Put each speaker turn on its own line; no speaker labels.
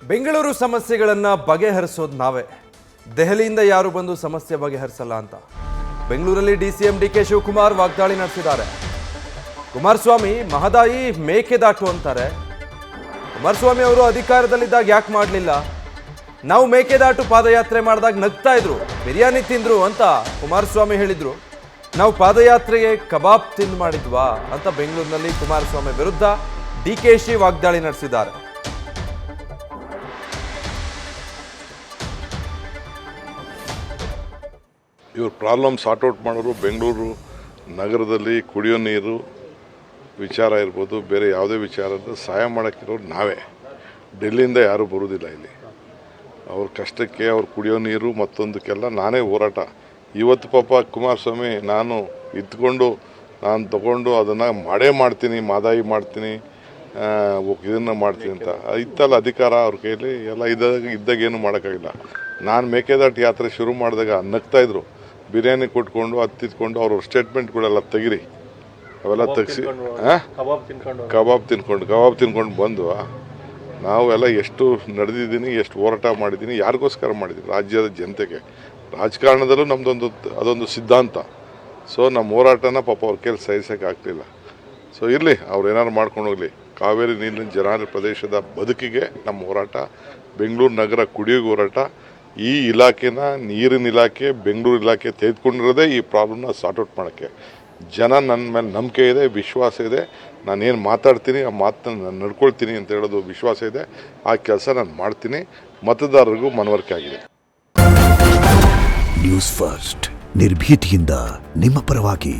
ಬೆಂಗಳೂರು ಸಮಸ್ಯೆಗಳನ್ನು ಬಗೆಹರಿಸೋದು ನಾವೇ, ದೆಹಲಿಯಿಂದ ಯಾರು ಬಂದು ಸಮಸ್ಯೆ ಬಗೆಹರಿಸಲ್ಲ ಅಂತ ಬೆಂಗಳೂರಲ್ಲಿ ಡಿಸಿಎಂ ಡಿಕೆ ಶಿವಕುಮಾರ್ ವಾಗ್ದಾಳಿ ನಡೆಸಿದ್ದಾರೆ. ಕುಮಾರಸ್ವಾಮಿ ಮಹದಾಯಿ ಮೇಕೆದಾಟು ಅಂತಾರೆ. ಕುಮಾರಸ್ವಾಮಿ ಅವರು ಅಧಿಕಾರದಲ್ಲಿದ್ದಾಗ ಯಾಕೆ ಮಾಡಲಿಲ್ಲ? ನಾವು ಮೇಕೆದಾಟು ಪಾದಯಾತ್ರೆ ಮಾಡಿದಾಗ ನಗ್ತಾ ಇದ್ರು, ಬಿರಿಯಾನಿ ತಿಂದ್ರು ಅಂತ ಕುಮಾರಸ್ವಾಮಿ ಹೇಳಿದ್ರು. ನಾವು ಪಾದಯಾತ್ರೆಗೆ ಕಬಾಬ್ ತಿಂದು ಮಾಡಿದ್ವಾ ಅಂತ ಬೆಂಗಳೂರಿನಲ್ಲಿ ಕುಮಾರಸ್ವಾಮಿ ವಿರುದ್ಧ ಡಿಕೆಶಿ ವಾಗ್ದಾಳಿ ನಡೆಸಿದ್ದಾರೆ.
ಇವ್ರ ಪ್ರಾಬ್ಲಮ್ ಸಾರ್ಟ್ ಔಟ್ ಮಾಡೋರು ಬೆಂಗಳೂರು ನಗರದಲ್ಲಿ ಕುಡಿಯೋ ನೀರು ವಿಚಾರ ಇರ್ಬೋದು, ಬೇರೆ ಯಾವುದೇ ವಿಚಾರದ ಸಹಾಯ ಮಾಡೋಕ್ಕಿರೋರು ನಾವೇ. ಡೆಲ್ಲಿಯಿಂದ ಯಾರೂ ಬರೋದಿಲ್ಲ ಇಲ್ಲಿ. ಅವ್ರ ಕಷ್ಟಕ್ಕೆ ಅವ್ರು ಕುಡಿಯೋ ನೀರು ಮತ್ತೊಂದಕ್ಕೆಲ್ಲ ನಾನೇ ಹೋರಾಟ. ಇವತ್ತು ಪಾಪ ಕುಮಾರಸ್ವಾಮಿ ನಾನು ತಗೊಂಡು ಅದನ್ನು ಮಾಡ್ತೀನಿ, ಮಾದಾಯಿ ಮಾಡ್ತೀನಿ, ಇದನ್ನು ಮಾಡ್ತೀನಿ ಅಂತ ಇತ್ತಲ್ಲ ಅಧಿಕಾರ ಅವ್ರ ಕೈಯಲ್ಲಿ ಎಲ್ಲ ಇದ್ದಾಗ ಏನು ಮಾಡೋಕ್ಕಾಗಿಲ್ಲ. ನಾನು ಮೇಕೆದಾಟು ಯಾತ್ರೆ ಶುರು ಮಾಡಿದಾಗ ನಗ್ತಾಯಿದ್ರು, ಬಿರಿಯಾನಿ ಕೊಟ್ಕೊಂಡು ಹತ್ತಿದ್ಕೊಂಡು ಅವ್ರ ಸ್ಟೇಟ್ಮೆಂಟ್ಗಳೆಲ್ಲ ತೆಗಿರಿ, ಅವೆಲ್ಲ ತೆಗಿಸಿ ಕಬಾಬ್ ತಿನ್ಕೊಂಡು ಬಂದು ನಾವೆಲ್ಲ ಎಷ್ಟು ನಡೆದಿದ್ದೀನಿ, ಎಷ್ಟು ಹೋರಾಟ ಮಾಡಿದ್ದೀನಿ, ಯಾರಿಗೋಸ್ಕರ ಮಾಡಿದ್ದೀನಿ? ರಾಜ್ಯದ ಜನತೆಗೆ. ರಾಜಕಾರಣದಲ್ಲೂ ಅದೊಂದು ಸಿದ್ಧಾಂತ. ಸೊ ನಮ್ಮ ಹೋರಾಟನ ಪಾಪ ಅವ್ರ ಕೈಲಿ ಸಹಿಸೋಕ್ಕಾಗಲಿಲ್ಲ. ಸೊ ಇರಲಿ, ಅವ್ರು ಏನಾದ್ರು ಮಾಡ್ಕೊಂಡು ಹೋಗಲಿ. ಕಾವೇರಿ ನೀರಿನ ಜಲಾನಯನ ಪ್ರದೇಶದ ಬದುಕಿಗೆ ನಮ್ಮ ಹೋರಾಟ, ಬೆಂಗಳೂರು ನಗರ ಕುಡಿಯೋಕೆ ಹೋರಾಟ. ಈ ಇಲಾಖೆನ ನೀರಿನ ಇಲಾಖೆ, ಬೆಂಗಳೂರು ಇಲಾಖೆ ತೆಗೆದುಕೊಂಡಿರೋದೇ ಈ ಪ್ರಾಬ್ಲಮ್ನ ಸಾರ್ಟ್ ಔಟ್ ಮಾಡೋಕ್ಕೆ. ಜನ ನನ್ನ ಮೇಲೆ ನಂಬಿಕೆ ಇದೆ, ವಿಶ್ವಾಸ ಇದೆ. ನಾನೇನು ಮಾತಾಡ್ತೀನಿ ಆ ಮಾತನ್ನ ನಾನು ನಡ್ಕೊಳ್ತೀನಿ ಅಂತ ಹೇಳೋದು ವಿಶ್ವಾಸ ಇದೆ. ಆ ಕೆಲಸ ನಾನು ಮಾಡ್ತೀನಿ. ಮತದಾರರಿಗೂ ಮನವರಿಕೆ ಆಗಿದೆ.
ನ್ಯೂಸ್ ಫಸ್ಟ್ ನಿರ್ಭೀತಿಯಿಂದ ನಿಮ್ಮ ಪರವಾಗಿ.